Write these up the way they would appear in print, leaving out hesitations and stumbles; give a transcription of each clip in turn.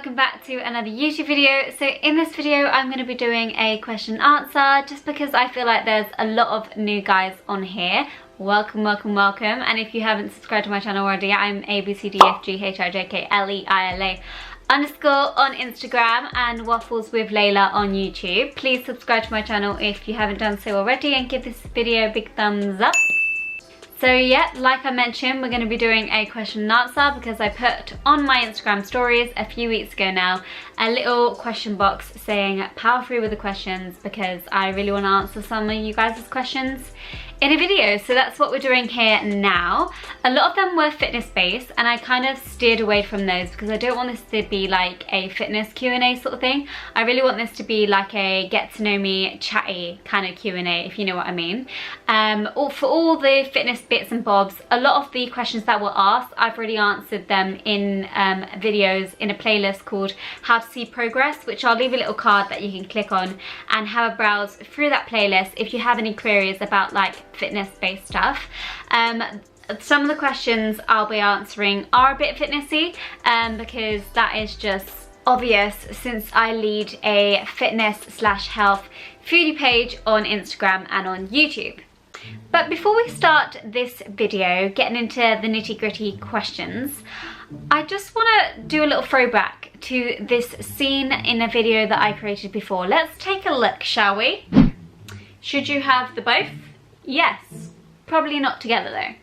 welcome back to another YouTube video. So in this video I'm going to be doing a question and answer just because I feel like there's a lot of new guys on here. Welcome, welcome, welcome. And if you haven't subscribed to my channel already, I'm ABCDFGHIJKLEILA _ on Instagram and Waffles with Leila on YouTube. Please subscribe to my channel if you haven't done so already and give this video a big thumbs up. So yeah, like I mentioned, we're going to be doing a question and answer because I put on my Instagram stories a few weeks ago now a little question box saying power through with the questions because I really want to answer some of you guys' questions in a video. So that's what we're doing here now. A lot of them were fitness based and I kind of steered away from those because I don't want this to be like a fitness Q&A sort of thing. I really want this to be like a get to know me chatty kind of Q&A, if you know what I mean. For all the fitness bits and bobs, a lot of the questions that were asked, I've already answered them in videos in a playlist called How to See Progress, which I'll leave a little card that you can click on and have a browse through that playlist if you have any queries about like fitness based stuff. Some of the questions I'll be answering are a bit fitnessy because that is just obvious since I lead a fitness/health foodie page on Instagram and on YouTube. But before we start this video, getting into the nitty-gritty questions, I just want to do a little throwback to this scene in a video that I created before. Let's take a look, shall we? Should you have the both? Yes. Probably not together though.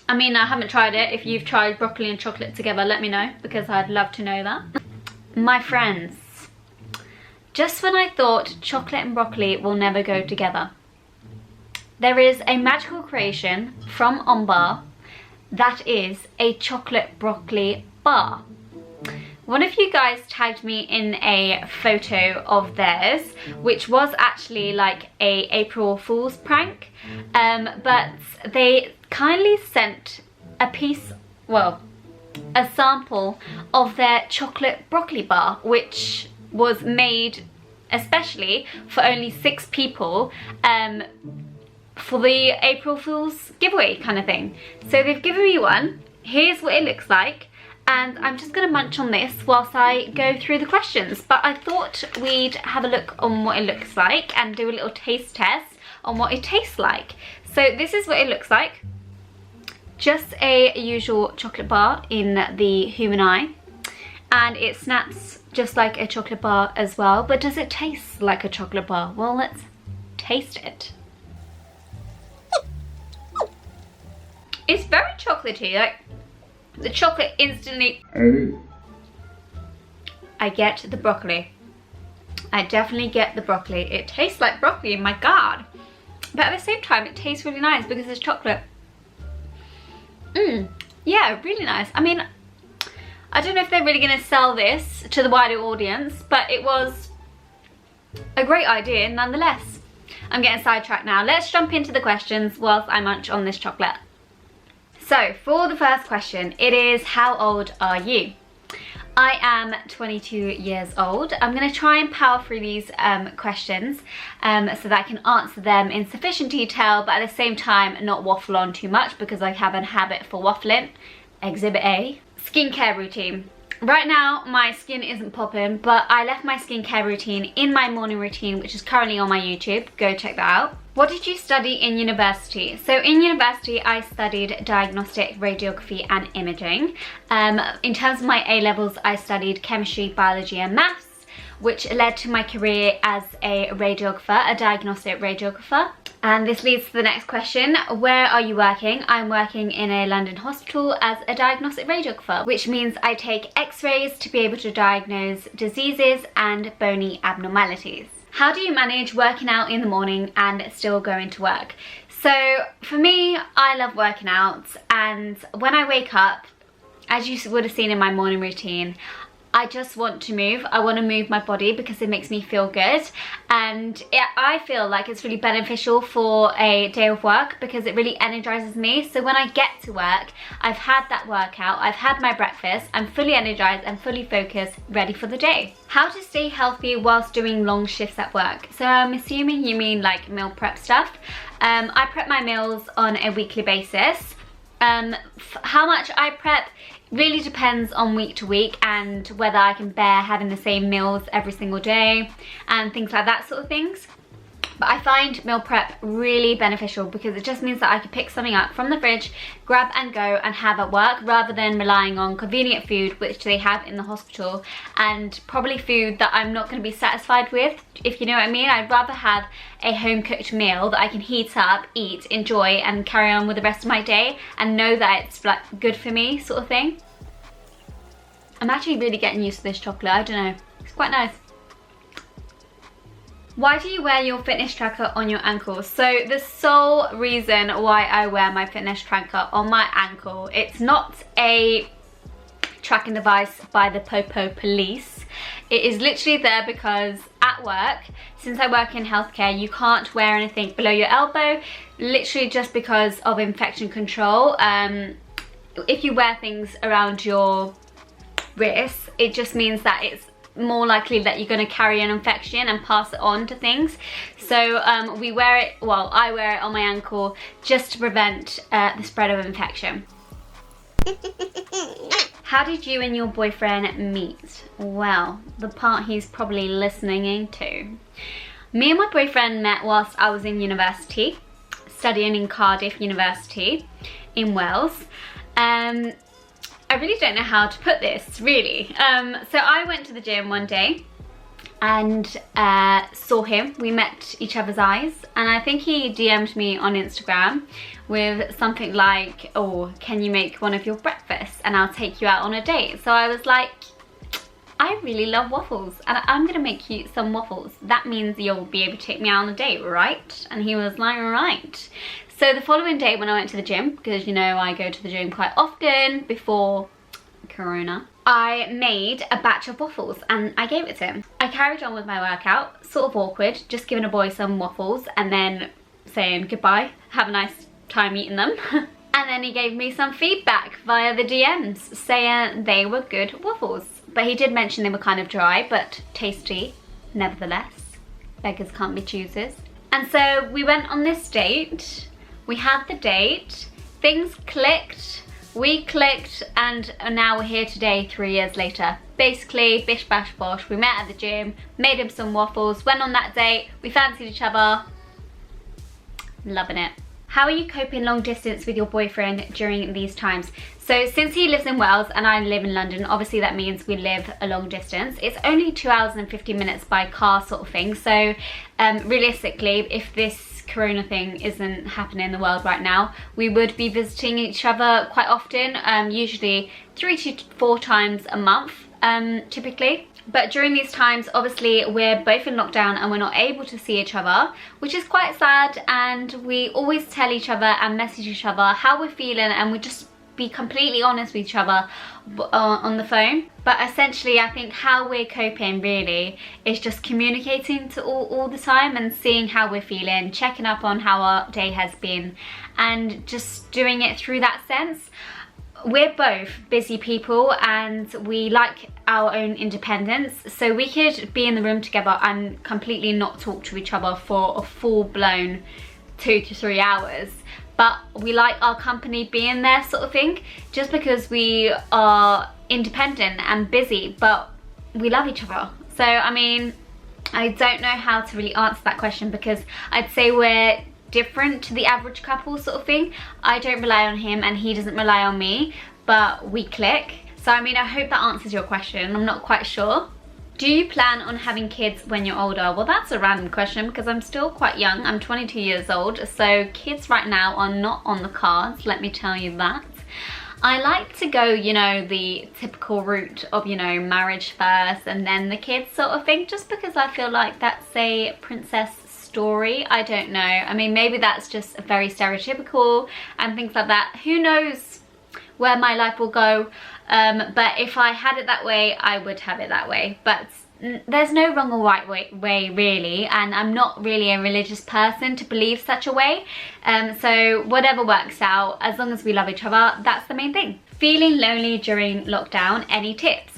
I mean, I haven't tried it. If you've tried broccoli and chocolate together, let me know because I'd love to know that. My friends, just when I thought chocolate and broccoli will never go together, there is a magical creation from On Bar that is a chocolate broccoli bar. One of you guys tagged me in a photo of theirs, which was actually like a April Fool's prank, but they kindly sent a piece, well, a sample of their chocolate broccoli bar, which was made especially for only 6 people for the April Fool's giveaway kind of thing. So they've given me one. Here's what it looks like. And I'm just going to munch on this whilst I go through the questions. But I thought we'd have a look on what it looks like and do a little taste test on what it tastes like. So this is what it looks like. Just a usual chocolate bar in the human eye. And it snaps just like a chocolate bar as well. But does it taste like a chocolate bar? Well, let's taste it. It's very chocolatey, like the chocolate instantly. I get the broccoli. I definitely get the broccoli. It tastes like broccoli, my god. But at the same time, it tastes really nice because it's chocolate. Yeah, really nice. I mean, I don't know if they're really going to sell this to the wider audience, but it was a great idea nonetheless. I'm getting sidetracked now. Let's jump into the questions whilst I munch on this chocolate. So for the first question, it is how old are you? I am 22 years old. I'm going to try and power through these questions so that I can answer them in sufficient detail, but at the same time not waffle on too much because I have a habit for waffling. Exhibit A. Skincare routine. Right now my skin isn't popping, but I left my skincare routine in my morning routine, which is currently on my YouTube. Go check that out. What did you study in university? So in university I studied diagnostic radiography and imaging. In terms of my A-levels I studied chemistry, biology and maths, which led to my career as a radiographer, a diagnostic radiographer. And this leads to the next question. Where are you working? I'm working in a London hospital as a diagnostic radiographer, which means I take x-rays to be able to diagnose diseases and bony abnormalities. How do you manage working out in the morning and still going to work? So for me, I love working out, and when I wake up, as you would have seen in my morning routine, I just want to move. I want to move my body because it makes me feel good, and I feel like it's really beneficial for a day of work because it really energizes me. So when I get to work, I've had that workout, I've had my breakfast, I'm fully energized and fully focused, ready for the day. How to stay healthy whilst doing long shifts at work? So I'm assuming you mean like meal prep stuff. I prep my meals on a weekly basis. How much I prep really depends on week to week and whether I can bear having the same meals every single day and things like that sort of things. But I find meal prep really beneficial because it just means that I can pick something up from the fridge, grab and go and have at work, rather than relying on convenient food which they have in the hospital, and probably food that I'm not going to be satisfied with, if you know what I mean. I'd rather have a home cooked meal that I can heat up, eat, enjoy and carry on with the rest of my day and know that it's like good for me sort of thing. I'm actually really getting used to this chocolate, I don't know, it's quite nice. Why do you wear your fitness tracker on your ankle? So the sole reason why I wear my fitness tracker on my ankle, it's not a tracking device by the Popo police. It is literally there because at work, since I work in healthcare, you can't wear anything below your elbow, literally just because of infection control. If you wear things around your wrists, it just means that it's more likely that you're going to carry an infection and pass it on to things. So we wear it, well, I wear it on my ankle just to prevent the spread of infection. How did you and your boyfriend meet? Well, the part he's probably listening into. Me and my boyfriend met whilst I was in university, studying in Cardiff University in Wales. I really don't know how to put this, really. So I went to the gym one day and saw him. We met each other's eyes, and I think he DM'd me on Instagram with something like, oh, can you make one of your breakfasts and I'll take you out on a date. So I was like, I really love waffles and I'm gonna make you some waffles. That means you'll be able to take me out on a date, right? And he was like, right. So the following day when I went to the gym, because you know I go to the gym quite often before Corona, I made a batch of waffles and I gave it to him. I carried on with my workout, sort of awkward, just giving a boy some waffles and then saying goodbye, have a nice time eating them. And then he gave me some feedback via the DMs saying they were good waffles. But he did mention they were kind of dry, but tasty nevertheless. Beggars can't be choosers. And so we went on this date. We had the date, things clicked, we clicked, and now we're here today 3 years later. Basically, bish bash bosh, we met at the gym, made him some waffles, went on that date, we fancied each other. Loving it. How are you coping long distance with your boyfriend during these times? So since he lives in Wales and I live in London, obviously that means we live a long distance. It's only 2 hours and 50 minutes by car sort of thing. So realistically, if this Corona thing isn't happening in the world right now, we would be visiting each other quite often, usually 3 to 4 times a month, typically. But during these times, obviously, we're both in lockdown and we're not able to see each other, which is quite sad. And we always tell each other and message each other how we're feeling, and we just be completely honest with each other on the phone. But essentially, I think how we're coping really is just communicating to all the time and seeing how we're feeling, checking up on how our day has been, and just doing it through that sense. We're both busy people and we like our own independence, so we could be in the room together and completely not talk to each other for a full-blown 2 to 3 hours, but we like our company being there sort of thing, just because we are independent and busy, but we love each other. So I mean, I don't know how to really answer that question, because I'd say we're different to the average couple sort of thing. I don't rely on him and he doesn't rely on me, but we click. So I mean, I hope that answers your question. I'm not quite sure. Do you plan on having kids when you're older? Well, that's a random question because I'm still quite young. I'm 22 years old, so kids right now are not on the cards, let me tell you that. I like to go, you know, the typical route of, you know, marriage first and then the kids sort of thing, just because I feel like that's a princess story. I don't know. I mean, maybe that's just very stereotypical and things like that. Who knows where my life will go? But if I had it that way, I would have it that way. But there's no wrong or right way really, and I'm not really a religious person to believe such a way. So whatever works out, as long as we love each other, that's the main thing. Feeling lonely during lockdown, any tips?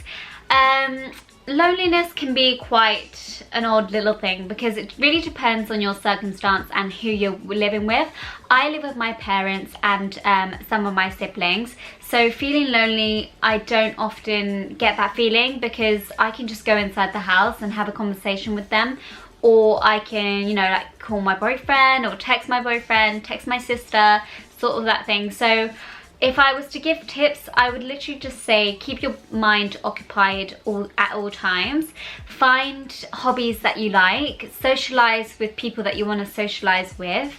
loneliness can be quite an odd little thing because it really depends on your circumstance and who you're living with. I live with my parents and some of my siblings, so feeling lonely, I don't often get that feeling because I can just go inside the house and have a conversation with them, or I can, you know, like call my boyfriend or text my boyfriend, text my sister, sort of that thing. So if I was to give tips, I would literally just say keep your mind occupied at all times. Find hobbies that you like, socialize with people that you want to socialize with.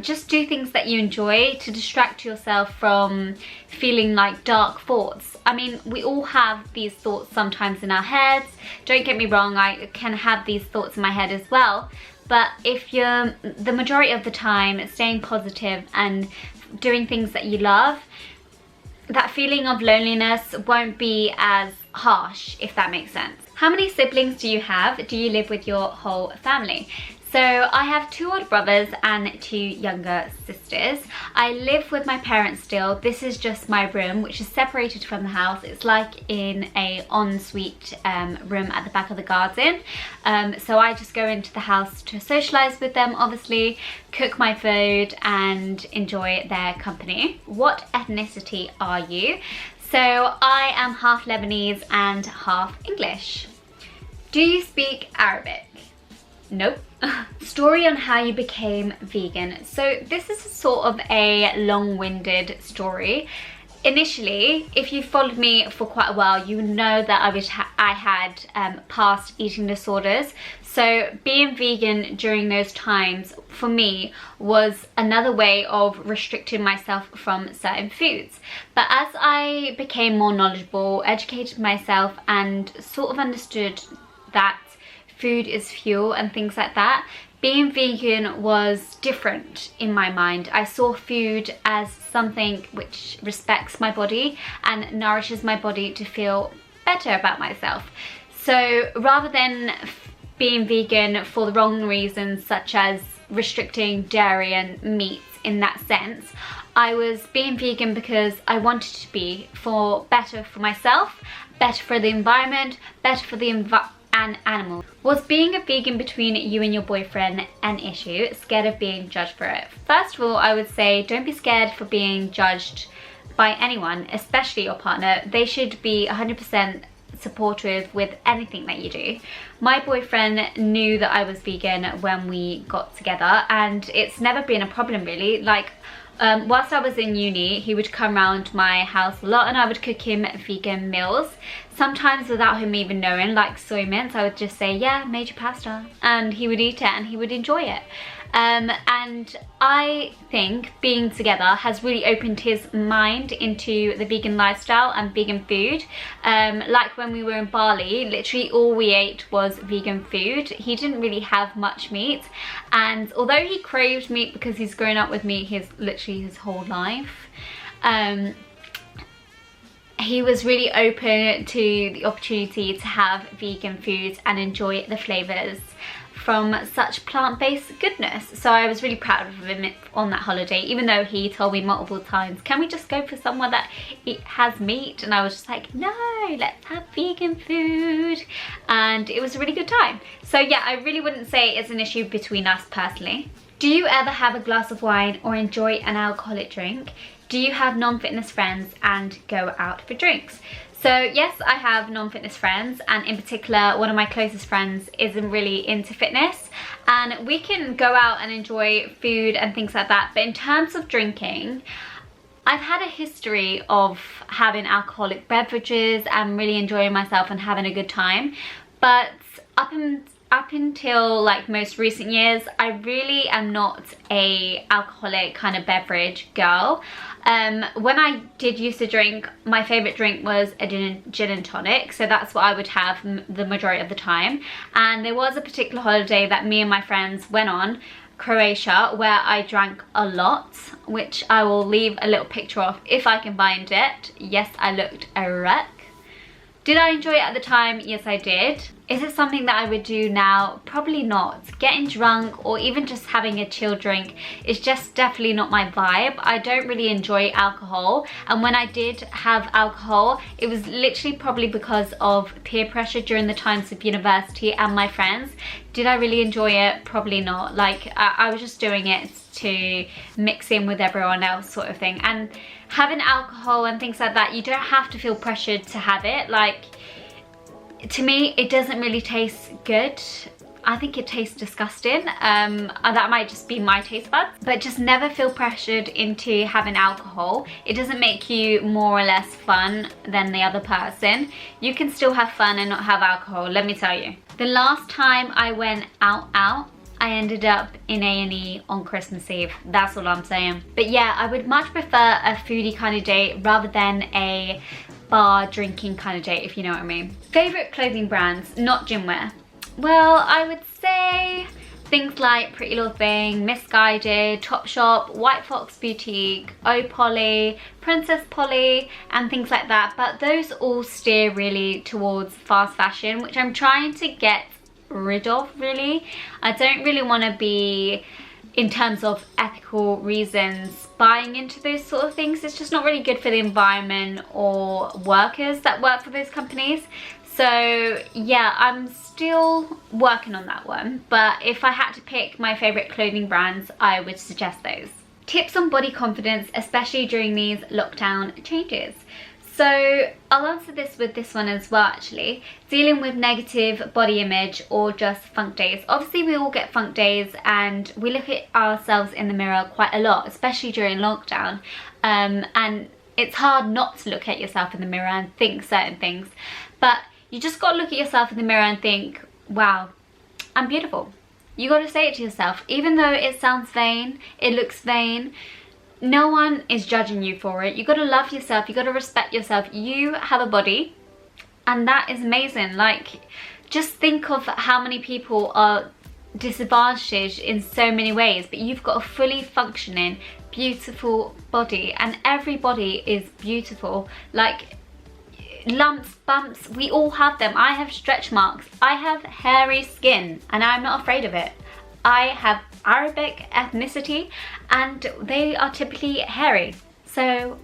Just do things that you enjoy to distract yourself from feeling like dark thoughts. I mean, we all have these thoughts sometimes in our heads. Don't get me wrong, I can have these thoughts in my head as well. But if you're, the majority of the time, staying positive and doing things that you love, that feeling of loneliness won't be as harsh, if that makes sense. How many siblings do you have? Do you live with your whole family? So I have 2 older brothers and 2 younger sisters. I live with my parents still. This is just my room, which is separated from the house. It's like in a ensuite room at the back of the garden. So I just go into the house to socialize with them, obviously, cook my food and enjoy their company. What ethnicity are you? So I am half Lebanese and half English. Do you speak Arabic? Nope. Story on how you became vegan. So this is sort of a long-winded story. Initially, if you followed me for quite a while, you know that I had past eating disorders. So being vegan during those times for me was another way of restricting myself from certain foods. But as I became more knowledgeable, educated myself and sort of understood that food is fuel and things like that, being vegan was different in my mind. I saw food as something which respects my body and nourishes my body to feel better about myself. So rather than being vegan for the wrong reasons, such as restricting dairy and meat in that sense, I was being vegan because I wanted to be better for myself, better for the environment, better for the animal. Was being a vegan between you and your boyfriend an issue? Scared of being judged for it? First of all, I would say don't be scared for being judged by anyone, especially your partner. They should be 100% supportive with anything that you do. My boyfriend knew that I was vegan when we got together, and it's never been a problem really. Like, whilst I was in uni, he would come around my house a lot and I would cook him vegan meals. Sometimes without him even knowing, like soy mince, I would just say, yeah, made you pasta. And he would eat it and he would enjoy it. And I think being together has really opened his mind into the vegan lifestyle and vegan food. Like when we were in Bali, literally all we ate was vegan food. He didn't really have much meat, and although he craved meat because he's grown up with meat literally his whole life, he was really open to the opportunity to have vegan foods and enjoy the flavours from such plant-based goodness. So I was really proud of him on that holiday, even though he told me multiple times, can we just go for somewhere that has meat? And I was just like, no, let's have vegan food. And it was a really good time. So yeah, I really wouldn't say it's an issue between us personally. Do you ever have a glass of wine or enjoy an alcoholic drink? Do you have non-fitness friends and go out for drinks? So yes, I have non-fitness friends, and in particular, one of my closest friends isn't really into fitness, and we can go out and enjoy food and things like that. But in terms of drinking, I've had a history of having alcoholic beverages and really enjoying myself and having a good time. But up until like most recent years, I really am not a alcoholic kind of beverage girl. When I did used to drink, my favorite drink was a gin and tonic, so that's what I would have the majority of the time. And there was a particular holiday that me and my friends went on, Croatia, where I drank a lot, which I will leave a little picture of if I can find it. Yes, I looked a wreck. Did I enjoy it at the time? Yes, I did. Is it something that I would do now? Probably not. Getting drunk or even just having a chill drink is just definitely not my vibe. I don't really enjoy alcohol, and when I did have alcohol, it was literally probably because of peer pressure during the times of university and my friends. Did I really enjoy it? Probably not. Like, I was just doing it to mix in with everyone else sort of thing. And having alcohol and things like that, you don't have to feel pressured to have it. Like, to me, it doesn't really taste good. I think it tastes disgusting. That might just be my taste buds, but just never feel pressured into having alcohol. It doesn't make you more or less fun than the other person. You can still have fun and not have alcohol, let me tell you. The last time I went out, I ended up in A&E on Christmas Eve. That's all I'm saying. But yeah, I would much prefer a foodie kind of date rather than a bar drinking kind of date, if you know what I mean. Favorite clothing brands, not gym wear. Well, I would say things like Pretty Little Thing, Misguided, Topshop, White Fox Boutique, Oh Polly, Princess Polly, and things like that. But those all steer really towards fast fashion, which I'm trying to get rid of, really. I don't really want to be, in terms of ethical reasons, buying into those sort of things. It's just not really good for the environment or workers that work for those companies. So yeah, I'm still working on that one, but if I had to pick my favorite clothing brands, I would suggest those. Tips on body confidence, especially during these lockdown changes. So I'll answer this with this one as well, actually. Dealing with negative body image or just funk days. Obviously we all get funk days and we look at ourselves in the mirror quite a lot, especially during lockdown. And it's hard not to look at yourself in the mirror and think certain things. But you just got to look at yourself in the mirror and think, wow, I'm beautiful. You got to say it to yourself. Even though it sounds vain, it looks vain, no one is judging you for it. You got to love yourself. You got to respect yourself. You have a body and that is amazing. Like, just think of how many people are disadvantaged in so many ways, but you've got a fully functioning, beautiful body, and every body is beautiful. Like, lumps, bumps, we all have them. I have stretch marks. I have hairy skin and I'm not afraid of it. I have Arabic ethnicity and they are typically hairy. So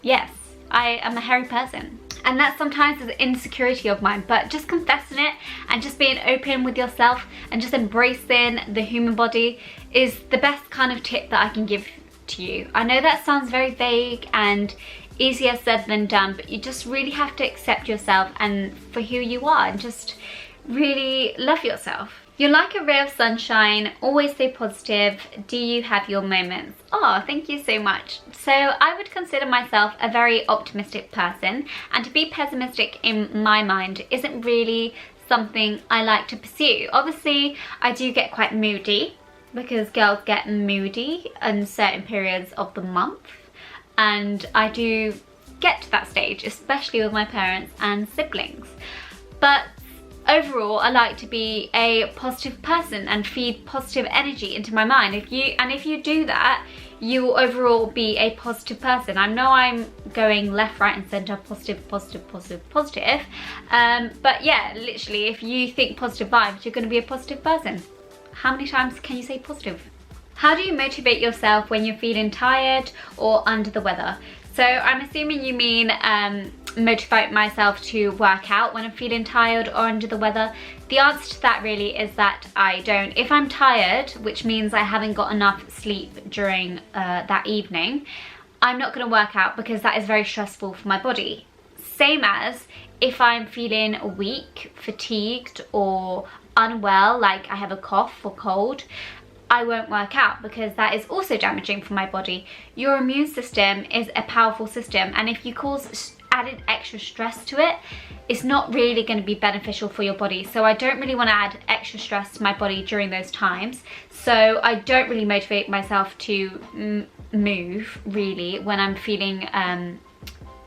yes, I am a hairy person. And that sometimes is an insecurity of mine, but just confessing it and just being open with yourself and just embracing the human body is the best kind of tip that I can give to you. I know that sounds very vague and easier said than done, but you just really have to accept yourself and for who you are and just really love yourself. You're like a ray of sunshine, always stay positive. Do you have your moments? Oh, thank you so much. So I would consider myself a very optimistic person, and to be pessimistic in my mind isn't really something I like to pursue. Obviously, I do get quite moody because girls get moody in certain periods of the month. And I do get to that stage, especially with my parents and siblings. But overall, I like to be a positive person and feed positive energy into my mind. If you do that, you will overall be a positive person. I know I'm going left, right and centre, positive, positive, positive, positive. But yeah, literally, if you think positive vibes, you're going to be a positive person. How many times can you say positive? How do you motivate yourself when you're feeling tired or under the weather? So I'm assuming you mean motivate myself to work out when I'm feeling tired or under the weather. The answer to that really is that I don't. If I'm tired, which means I haven't got enough sleep during that evening, I'm not going to work out because that is very stressful for my body. Same as if I'm feeling weak, fatigued or unwell, like I have a cough or cold, I won't work out because that is also damaging for my body. Your immune system is a powerful system, and if you cause added extra stress to it, it's not really going to be beneficial for your body. So I don't really want to add extra stress to my body during those times. So I don't really motivate myself to move really when I'm feeling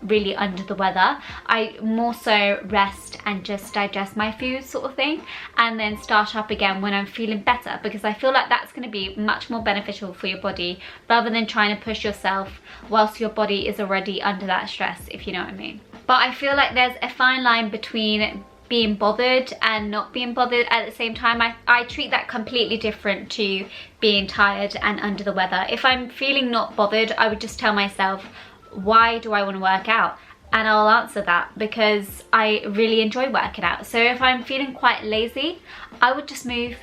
really under the weather. I more so rest and just digest my food sort of thing, and then start up again when I'm feeling better, because I feel like that's going to be much more beneficial for your body rather than trying to push yourself whilst your body is already under that stress, if you know what I mean. But I feel like there's a fine line between being bothered and not being bothered at the same time. I treat that completely different to being tired and under the weather. If I'm feeling not bothered, I would just tell myself, why do I want to work out? And I'll answer that because I really enjoy working out. So if I'm feeling quite lazy, I would just move,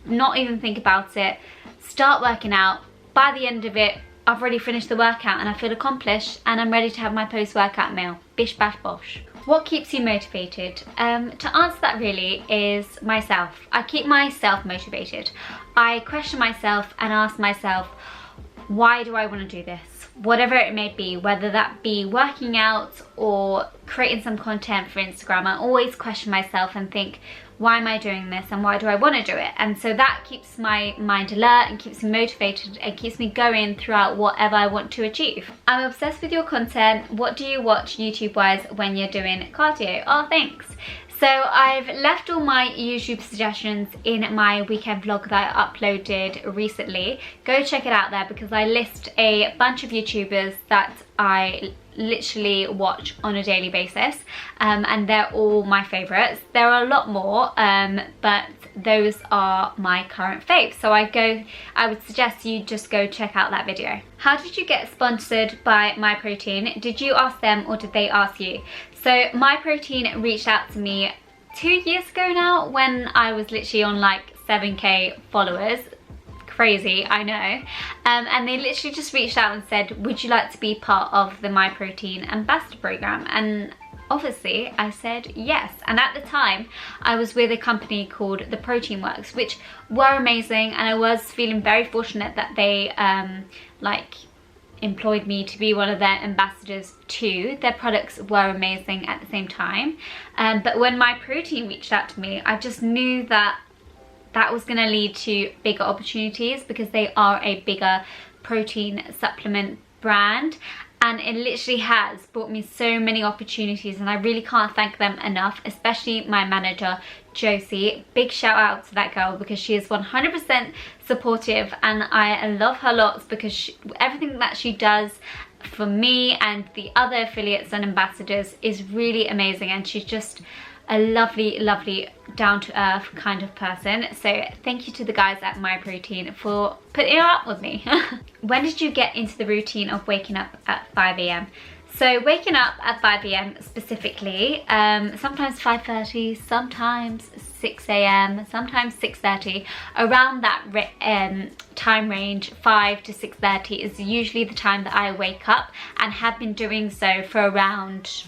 not even think about it, start working out. By the end of it, I've already finished the workout and I feel accomplished and I'm ready to have my post-workout meal. Bish bash bosh. What keeps you motivated? To answer that really is myself. I keep myself motivated. I question myself and ask myself, why do I want to do this? Whatever it may be, whether that be working out or creating some content for Instagram, I always question myself and think, why am I doing this and why do I want to do it? And so that keeps my mind alert and keeps me motivated and keeps me going throughout whatever I want to achieve. I'm obsessed with your content. What do you watch YouTube wise when you're doing cardio? Oh, thanks. So I've left all my YouTube suggestions in my weekend vlog that I uploaded recently. Go check it out there because I list a bunch of YouTubers that I literally watch on a daily basis, and they're all my favorites. There are a lot more, but those are my current faves. So I would suggest you just go check out that video. How did you get sponsored by MyProtein? Did you ask them or did they ask you? So MyProtein reached out to me 2 years ago now when I was literally on like 7k followers. Crazy, I know. And they literally just reached out and said, would you like to be part of the MyProtein ambassador program? And obviously I said yes. And at the time I was with a company called The Protein Works, which were amazing, and I was feeling very fortunate that they employed me to be one of their ambassadors too. Their products were amazing at the same time. But when MyProtein reached out to me, I just knew that that was going to lead to bigger opportunities because they are a bigger protein supplement brand, and it literally has brought me so many opportunities, and I really can't thank them enough, especially my manager Josie. Big shout out to that girl because she is 100% supportive and I love her lots because everything that she does for me and the other affiliates and ambassadors is really amazing, and she's just a lovely, lovely, down-to-earth kind of person. So thank you to the guys at MyProtein for putting it up with me. When did you get into the routine of waking up at 5 AM? So waking up at 5 AM specifically, sometimes 5:30, sometimes 6 AM, sometimes 6:30. Around that time range, 5 to 6:30 is usually the time that I wake up, and have been doing so for around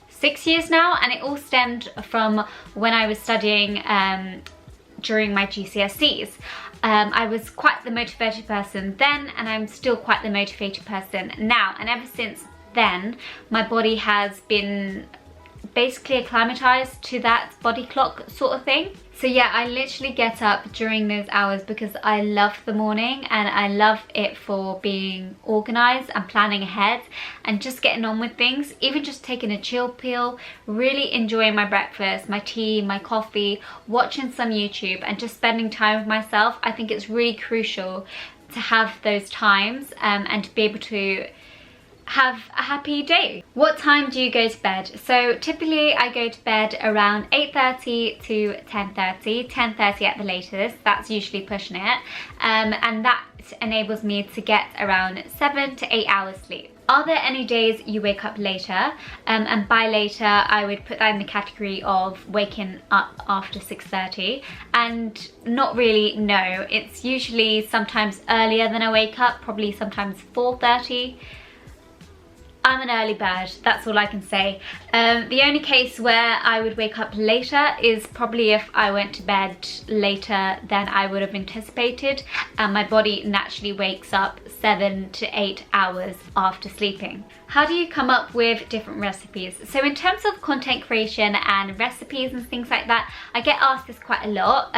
6 years now, and it all stemmed from when I was studying during my GCSEs. I was quite the motivated person then, and I'm still quite the motivated person now, and ever since then my body has been basically acclimatized to that body clock sort of thing. So yeah, I literally get up during those hours because I love the morning, and I love it for being organized and planning ahead and just getting on with things, even just taking a chill pill, really enjoying my breakfast, my tea, my coffee, watching some YouTube and just spending time with myself. I think it's really crucial to have those times and to be able to have a happy day. What time do you go to bed? So typically I go to bed around 8:30 to 10:30, 10:30 at the latest. That's usually pushing it, and that enables me to get around 7 to 8 hours sleep. Are there any days you wake up later? And by later I would put that in the category of waking up after 6:30, and not really, no. It's usually sometimes earlier than I wake up, probably sometimes 4:30. I'm an early bird, that's all I can say. The only case where I would wake up later is probably if I went to bed later than I would have anticipated, and my body naturally wakes up 7 to 8 hours after sleeping. How do you come up with different recipes? So in terms of content creation and recipes and things like that, I get asked this quite a lot.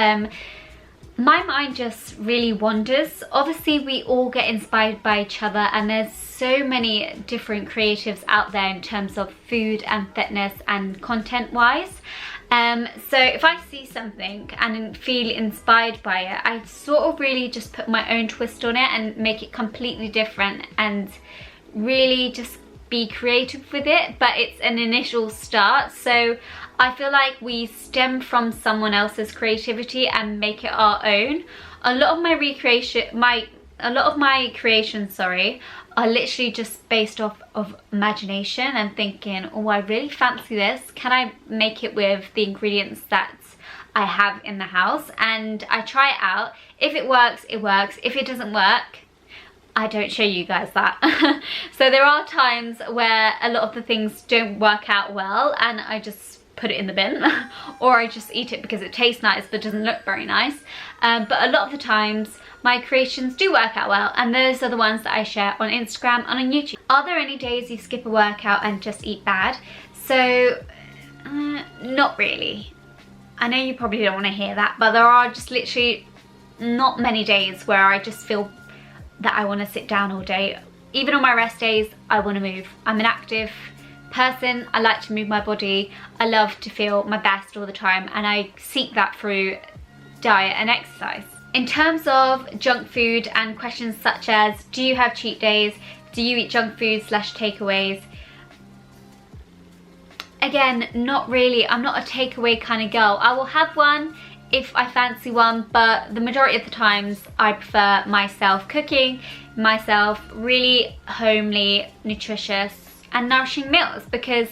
My mind just really wanders. Obviously we all get inspired by each other, and there's so many different creatives out there in terms of food and fitness and content wise. So if I see something and feel inspired by it, I sort of really just put my own twist on it and make it completely different, and really just be creative with it, but it's an initial start. So I feel like we stem from someone else's creativity and make it our own. A lot of my creations, are literally just based off of imagination and thinking, oh, I really fancy this. Can I make it with the ingredients that I have in the house? And I try it out. If it works, it works. If it doesn't work, I don't show you guys that. So there are times where a lot of the things don't work out well and I just put it in the bin, or I just eat it because it tastes nice but doesn't look very nice. But a lot of the times my creations do work out well, and those are the ones that I share on Instagram and on YouTube. Are there any days you skip a workout and just eat bad? So not really. I know you probably don't want to hear that, but there are just literally not many days where I just feel that I want to sit down all day. Even on my rest days, I want to move. I'm an active person. I like to move my body. I love to feel my best all the time, and I seek that through diet and exercise. In terms of junk food and questions such as, do you have cheat days? Do you eat junk food / takeaways? Again, not really. I'm not a takeaway kind of girl. I will have one if I fancy one, but the majority of the times I prefer myself cooking, myself really homely, nutritious and nourishing meals, because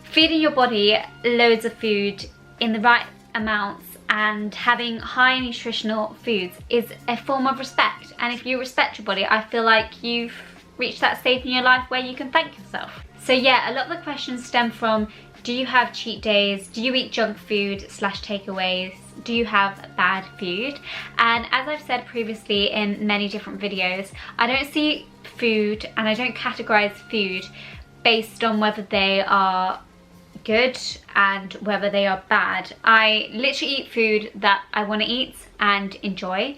feeding your body loads of food in the right amounts and having high nutritional foods is a form of respect. And if you respect your body, I feel like you've reached that stage in your life where you can thank yourself. So yeah, a lot of the questions stem from, do you have cheat days? Do you eat junk food / takeaways? Do you have bad food? And as I've said previously in many different videos, I don't see food and I don't categorize food based on whether they are good and whether they are bad. I literally eat food that I want to eat and enjoy.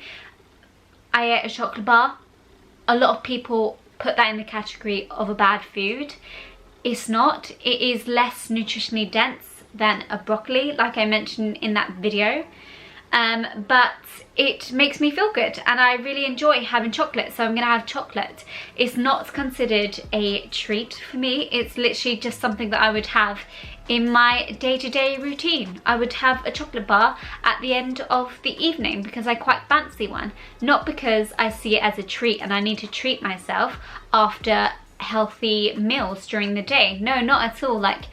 I ate a chocolate bar. A lot of people put that in the category of a bad food. It's not. It is less nutritionally dense than a broccoli, like I mentioned in that video. But it makes me feel good and I really enjoy having chocolate, so I'm gonna have chocolate. It's not considered a treat for me. It's literally just something that I would have in my day-to-day routine. I would have a chocolate bar at the end of the evening because I quite fancy one, not because I see it as a treat and I need to treat myself after healthy meals during the day. No, not at all. Like,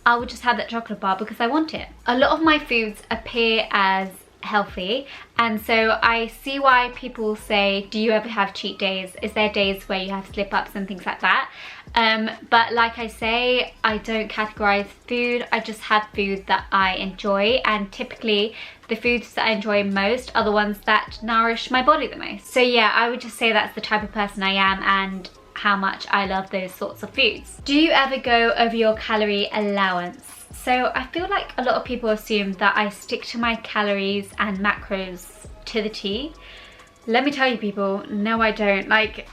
I would just have that chocolate bar because I want it. A lot of my foods appear as healthy, and so I see why people say, do you ever have cheat days? Is there days where you have slip-ups and things like that? But like I say, I don't categorize food. I just have food that I enjoy, and typically the foods that I enjoy most are the ones that nourish my body the most. So yeah, I would just say that's the type of person I am and how much I love those sorts of foods. Do you ever go over your calorie allowance? So I feel like a lot of people assume that I stick to my calories and macros to the T. Let me tell you people, no I don't. Like,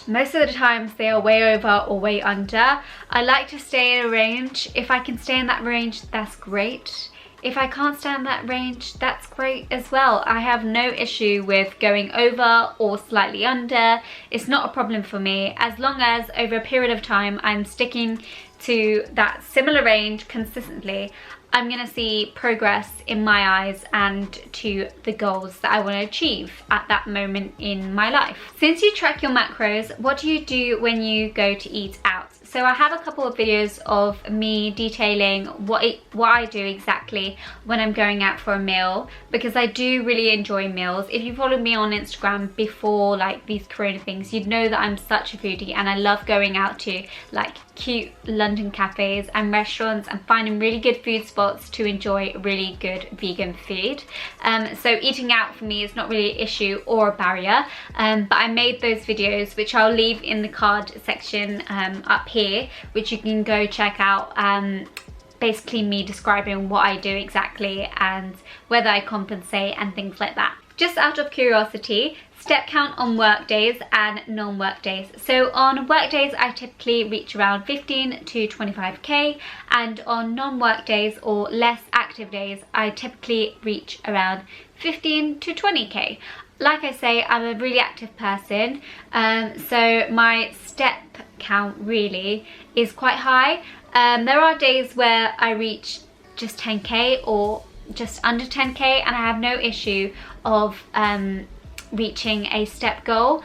most of the times they are way over or way under. I like to stay in a range. If I can stay in that range, that's great. If I can't stay in that range, that's great as well. I have no issue with going over or slightly under. It's not a problem for me, as long as over a period of time I'm sticking to that similar range consistently. I'm gonna see progress in my eyes and to the goals that I want to achieve at that moment in my life. Since you track your macros, what do you do when you go to eat out? So I have a couple of videos of me detailing what I do exactly when I'm going out for a meal, because I do really enjoy meals. If you followed me on Instagram before like these corona things, you'd know that I'm such a foodie and I love going out to like cute London cafes and restaurants and finding really good food spots to enjoy really good vegan food. So eating out for me is not really an issue or a barrier, but I made those videos, which I'll leave in the card section up here, which you can go check out. Basically me describing what I do exactly and whether I compensate and things like that. just out of curiosity, step count on work days and non-work days. So on work days I typically reach around 15 to 25k, and on non-work days or less active days I typically reach around 15 to 20k. Like I say, I'm a really active person, so my step count really is quite high. There are days where I reach just 10k or just under 10k, and I have no issue of reaching a step goal,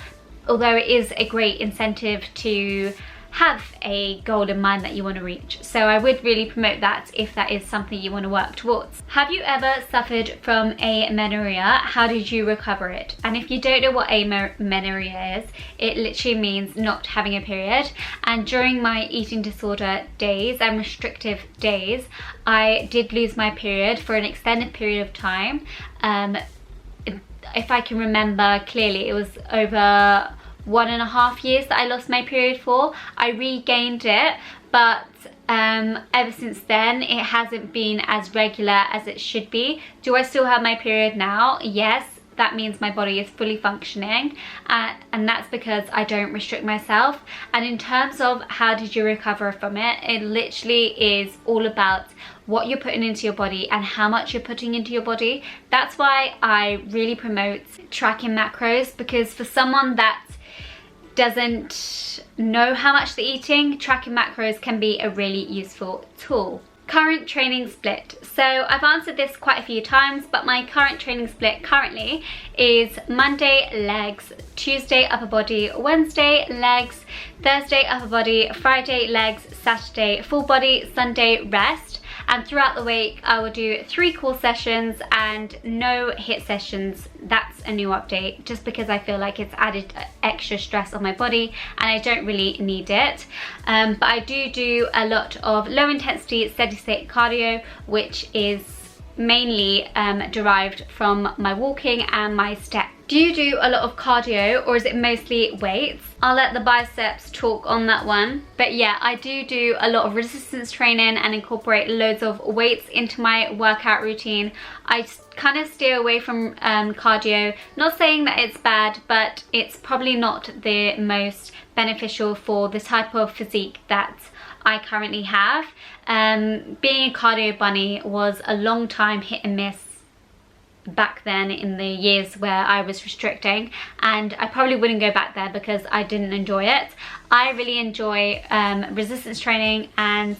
although it is a great incentive to have a goal in mind that you want to reach. So I would really promote that if that is something you want to work towards. Have you ever suffered from amenorrhea? How did you recover it? And if you don't know what amenorrhea is, it literally means not having a period. And during my eating disorder days and restrictive days, I did lose my period for an extended period of time. If I can remember clearly, it was over 1.5 years that I lost my period for. I regained it, but ever since then it hasn't been as regular as it should be. Do I still have my period now? Yes. That means my body is fully functioning, and that's because I don't restrict myself. And in terms of how did you recover from it, it literally is all about what you're putting into your body and how much you're putting into your body. That's why I really promote tracking macros, because for someone that doesn't know how much they're eating, tracking macros can be a really useful tool. Current training split. So I've answered this quite a few times, but my current training split currently is Monday legs, Tuesday upper body, Wednesday legs, Thursday upper body, Friday legs, Saturday full body, Sunday rest. And throughout the week I will do 3 core sessions and no HIIT sessions. That's a new update, just because I feel like it's added extra stress on my body and I don't really need it. But I do a lot of low intensity steady state cardio, which is mainly derived from my walking and my steps. Do you do a lot of cardio, or is it mostly weights? I'll let the biceps talk on that one. But yeah, I do a lot of resistance training and incorporate loads of weights into my workout routine. I kind of steer away from cardio. Not saying that it's bad, but it's probably not the most beneficial for the type of physique that I currently have. Being a cardio bunny was a long time hit and miss back then in the years where I was restricting, and I probably wouldn't go back there because I didn't enjoy it. I really enjoy resistance training and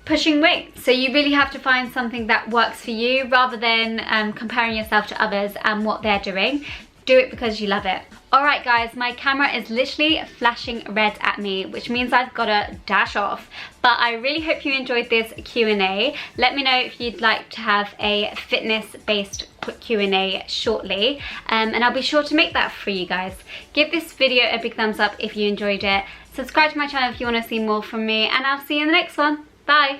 pushing weight. So you really have to find something that works for you rather than comparing yourself to others and what they're doing. Do it because you love it. Alright guys, my camera is literally flashing red at me, which means I've got to dash off. But I really hope you enjoyed this Q&A. Let me know if you'd like to have a fitness-based quick Q&A shortly. And I'll be sure to make that for you guys. Give this video a big thumbs up if you enjoyed it. Subscribe to my channel if you want to see more from me. And I'll see you in the next one. Bye!